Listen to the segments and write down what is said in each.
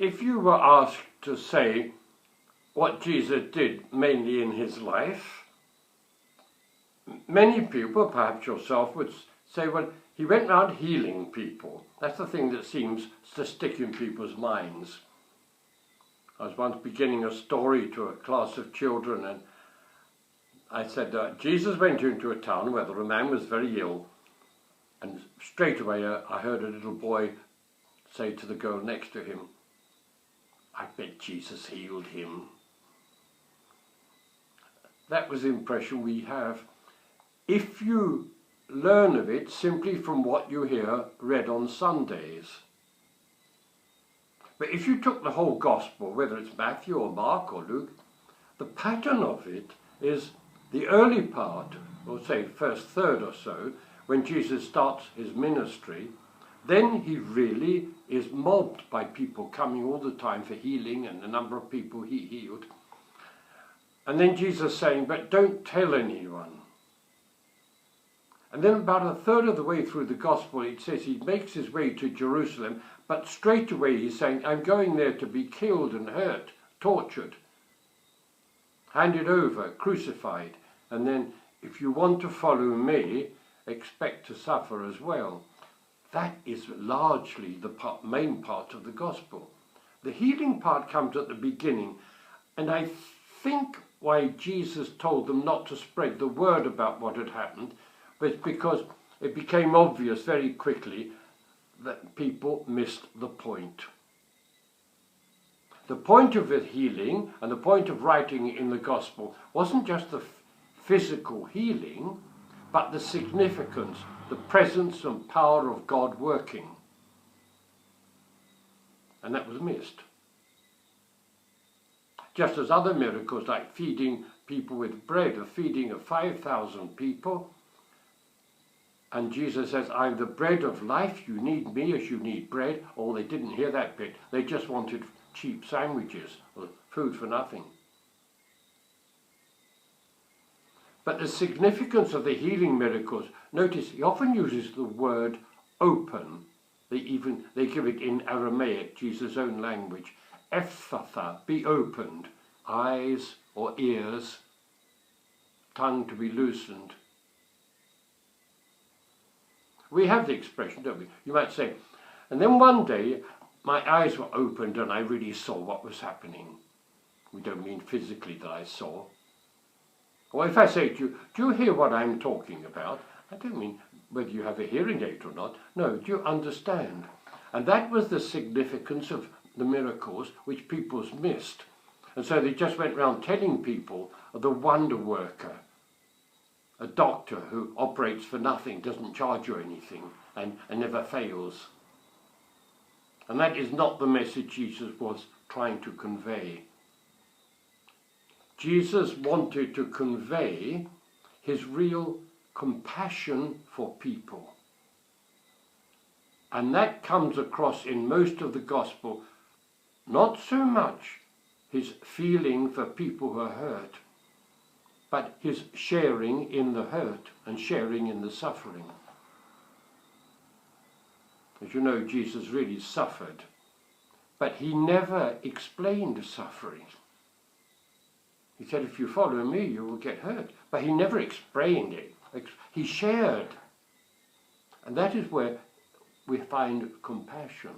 If you were asked to say what Jesus did mainly in his life, many people, perhaps yourself, would say, well, he went around healing people. That's the thing that seems to stick in people's minds. I was once beginning a story to a class of children, and I said, Jesus went into a town where the man was very ill, and straight away I heard a little boy say to the girl next to him, I bet Jesus healed him. That was the impression we have. If you learn of it simply from what you hear read on Sundays. But if you took the whole gospel, whether it's Matthew or Mark or Luke, the pattern of it is the early part, or say first third or so, when Jesus starts his ministry, then he really is mobbed by people coming all the time for healing, and the number of people he healed. And then Jesus saying, but don't tell anyone. And then about a third of the way through the gospel, it says he makes his way to Jerusalem, but straight away he's saying, I'm going there to be killed and hurt, tortured, handed over, crucified. And then, if you want to follow me, expect to suffer as well. That is largely the main part of the gospel. The healing part comes at the beginning, and I think why Jesus told them not to spread the word about what had happened was because it became obvious very quickly that people missed the point. The point of the healing and the point of writing in the gospel wasn't just the physical healing, but the significance, the presence and power of God working. And that was missed. Just as other miracles like feeding people with bread, a feeding of 5,000 people, and Jesus says, I'm the bread of life, you need me as you need bread. Oh, they didn't hear that bit. They just wanted cheap sandwiches or food for nothing. But the significance of the healing miracles, notice he often uses the word open. They give it in Aramaic, Jesus' own language. Ephphatha, be opened. Eyes or ears, tongue to be loosened. We have the expression, don't we? You might say, and then one day my eyes were opened and I really saw what was happening. We don't mean physically that I saw. Or if I say to you, do you hear what I'm talking about? I don't mean whether you have a hearing aid or not. No, do you understand? And that was the significance of the miracles which people's missed. And so they just went around telling people of the wonder worker, a doctor who operates for nothing, doesn't charge you anything, and never fails. And that is not the message Jesus was trying to convey. Jesus wanted to convey his real compassion for people. And that comes across in most of the gospel, not so much his feeling for people who are hurt, but his sharing in the hurt and sharing in the suffering. As you know, Jesus really suffered, but he never explained suffering. He said, if you follow me, you will get hurt. But he never explained it. He shared. And that is where we find compassion.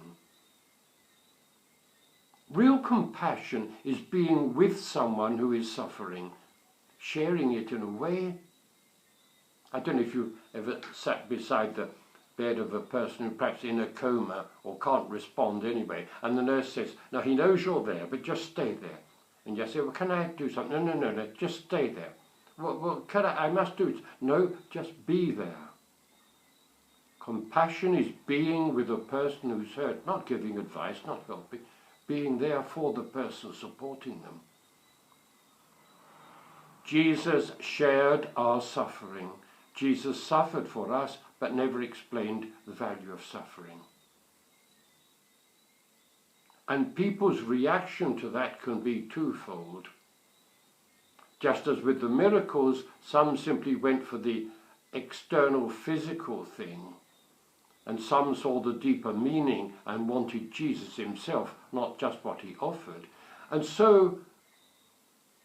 Real compassion is being with someone who is suffering, sharing it in a way. I don't know if you ever sat beside the bed of a person who perhaps in a coma or can't respond anyway, and the nurse says, no, he knows you're there, but just stay there. And you say, well, can I do something? No, just stay there. Well, I must do it. No, just be there. Compassion is being with a person who's hurt, not giving advice, not helping, being there for the person, supporting them. Jesus shared our suffering. Jesus suffered for us, but never explained the value of suffering. And people's reaction to that can be twofold. Just as with the miracles, some simply went for the external physical thing, And some saw the deeper meaning and wanted Jesus himself, not just what he offered. And so,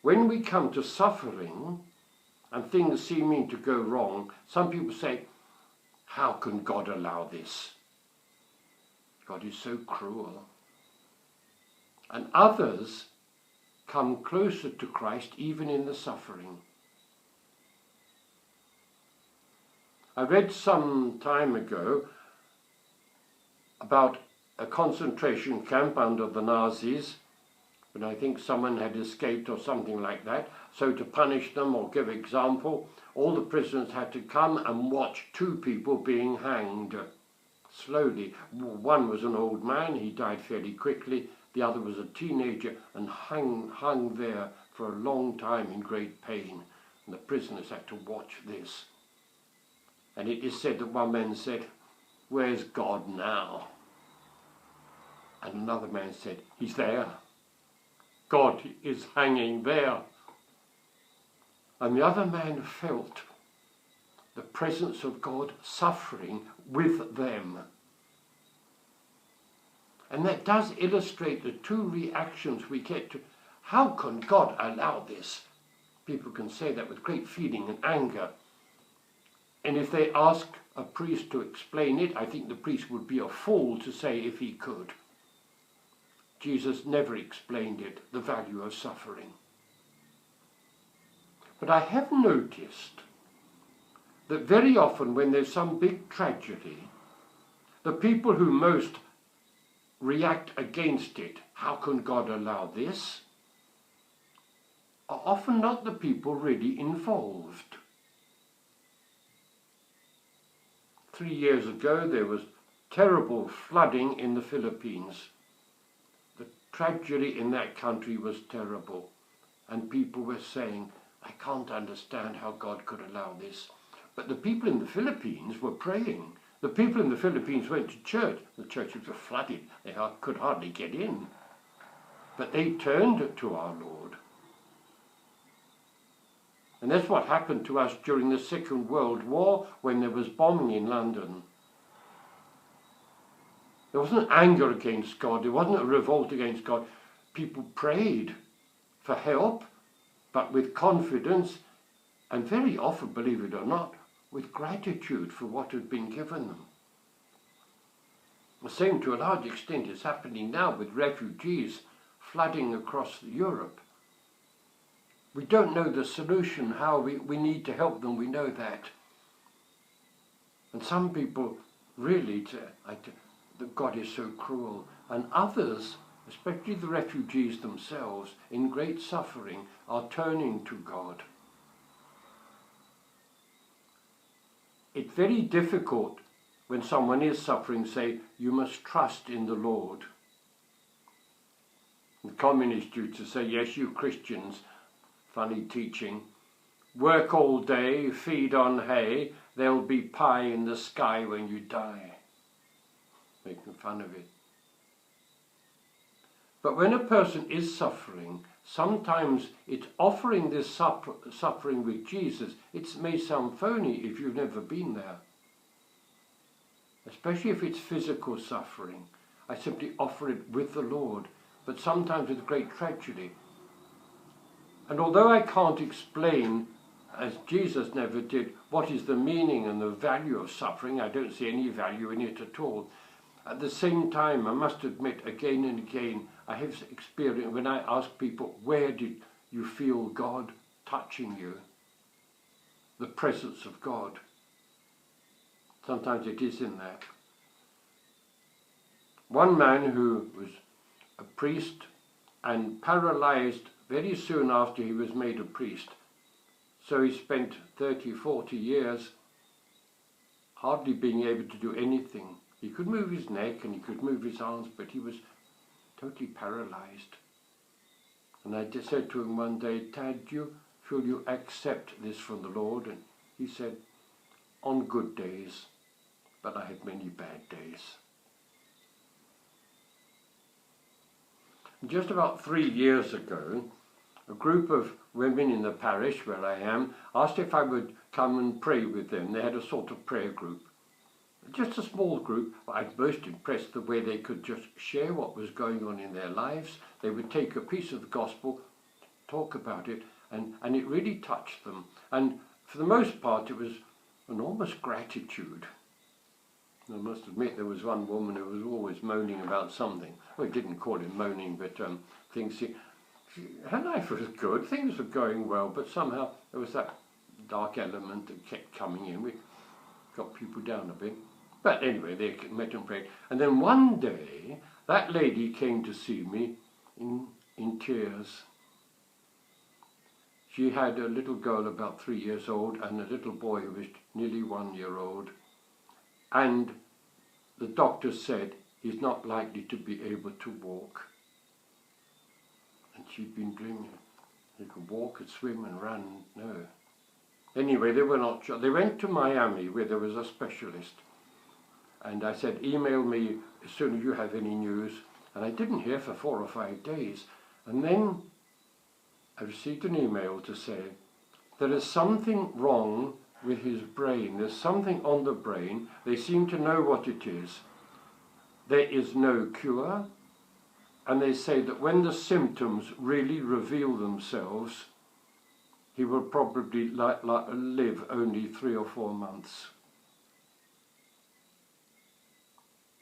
when we come to suffering and things seeming to go wrong, some people say, how can God allow this? God is so cruel. And others come closer to Christ even in the suffering. I read some time ago about a concentration camp under the Nazis, when I think someone had escaped or something like that. So to punish them or give example, all the prisoners had to come and watch two people being hanged slowly. One was an old man, he died fairly quickly. The other was a teenager and hung there for a long time in great pain. And the prisoners had to watch this. And it is said that one man said, "Where's God now?" And another man said, "He's there. God is hanging there." And the other man felt the presence of God suffering with them. And that does illustrate the two reactions we get to, how can God allow this? People can say that with great feeling and anger. And if they ask a priest to explain it, I think the priest would be a fool to say if he could. Jesus never explained it, the value of suffering. But I have noticed that very often when there's some big tragedy, the people who most react against it, how can God allow this, are often not the people really involved. 3 years ago there was terrible flooding in the Philippines. The tragedy in that country was terrible, and people were saying, I can't understand how God could allow this. But the people in the Philippines were praying. The people in the Philippines went to church. The churches were flooded. They could hardly get in. But they turned to our Lord. And that's what happened to us during the Second World War when there was bombing in London. There wasn't anger against God. There wasn't a revolt against God. People prayed for help, but with confidence, and very often, believe it or not, with gratitude for what had been given them. The same to a large extent is happening now with refugees flooding across Europe. We don't know the solution, how we need to help them, we know that. And some people really, that God is so cruel. And others, especially the refugees themselves, in great suffering, are turning to God. It's very difficult when someone is suffering, say, you must trust in the Lord. The communists used to say, yes, you Christians, funny teaching, work all day, feed on hay, there'll be pie in the sky when you die. Making fun of it. But when a person is suffering, sometimes it's offering this suffering with Jesus. It may sound phony if you've never been there. Especially if it's physical suffering. I simply offer it with the Lord, but sometimes with great tragedy. And although I can't explain, as Jesus never did, what is the meaning and the value of suffering, I don't see any value in it at all. At the same time, I must admit again and again, I have experienced, when I ask people, where did you feel God touching you? The presence of God. Sometimes it is in that. One man who was a priest and paralyzed very soon after he was made a priest. So he spent 30, 40 years hardly being able to do anything. He could move his neck and he could move his arms, but he was totally paralyzed. And I just said to him one day, Tad, will you accept this from the Lord? And he said, on good days, but I had many bad days. Just about 3 years ago, a group of women in the parish where I am asked if I would come and pray with them. They had a sort of prayer group. just a small group. I was most impressed the way they could just share what was going on in their lives. They would take a piece of the gospel, talk about it, and it really touched them. And for the most part, it was enormous gratitude. I must admit there was one woman who was always moaning about something. Well, I didn't call it moaning, but her life was good, things were going well, but somehow there was that dark element that kept coming in. We got people down a bit. But anyway, they met and prayed. And then one day, that lady came to see me in tears. She had a little girl about 3 years old and a little boy who was nearly 1 year old. And the doctor said he's not likely to be able to walk. And she'd been dreaming he could walk and swim and run. No. Anyway, they were not sure. They went to Miami where there was a specialist. And I said, email me as soon as you have any news. And I didn't hear for 4 or 5 days. And then I received an email to say, there is something wrong with his brain. There's something on the brain. They seem to know what it is. There is no cure. And they say that when the symptoms really reveal themselves, he will probably live only 3 or 4 months.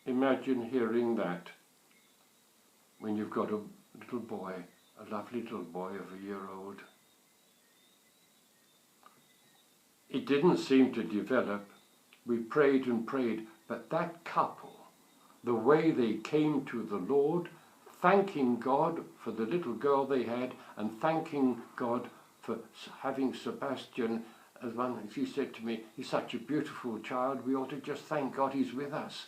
Imagine hearing that when you've got a little boy, a lovely little boy of 1 year old. It didn't seem to develop. We prayed and prayed, but that couple, the way they came to the Lord, thanking God for the little girl they had and thanking God for having Sebastian, as she said to me, he's such a beautiful child, we ought to just thank God he's with us.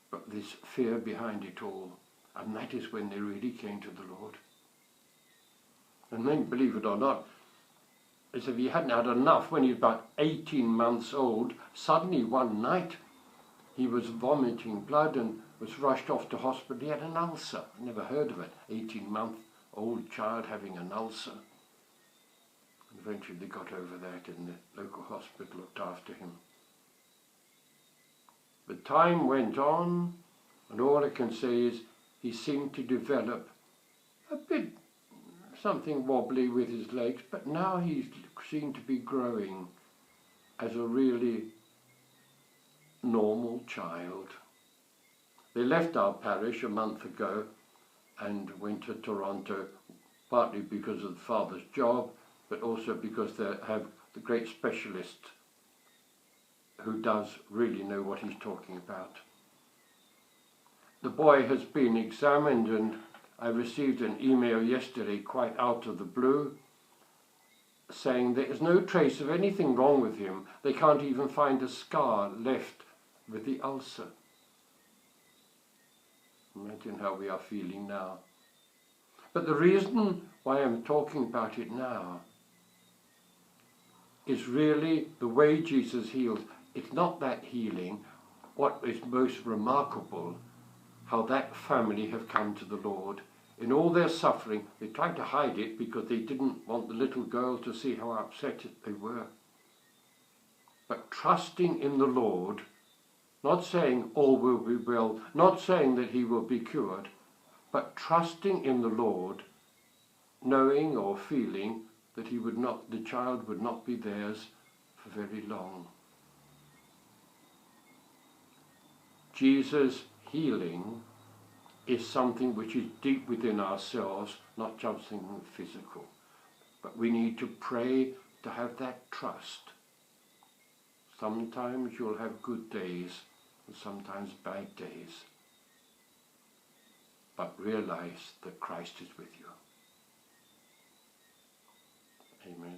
But there's fear behind it all, and that is when they really came to the Lord. And then, believe it or not, as if he hadn't had enough, when he was about 18 months old, suddenly one night he was vomiting blood and was rushed off to hospital. He had an ulcer. I never heard of it. 18-month-old child having an ulcer. And eventually they got over that and the local hospital looked after him. But time went on, and all I can say is he seemed to develop a bit something wobbly with his legs, but now he seemed to be growing as a really normal child. They left our parish a month ago and went to Toronto, partly because of the father's job, but also because they have the great specialist who does really know what he's talking about. The boy has been examined, and I received an email yesterday, quite out of the blue, saying there is no trace of anything wrong with him. They can't even find a scar left with the ulcer. Imagine how we are feeling now. But the reason why I'm talking about it now is really the way Jesus heals. It's not that healing. What is most remarkable, how that family have come to the Lord. In all their suffering, they tried to hide it because they didn't want the little girl to see how upset they were. But trusting in the Lord, not saying all will be well, not saying that he will be cured, but trusting in the Lord, knowing or feeling that the child would not be theirs for very long. Jesus' healing is something which is deep within ourselves, not just something physical. But we need to pray to have that trust. Sometimes you'll have good days and sometimes bad days. But realize that Christ is with you. Amen.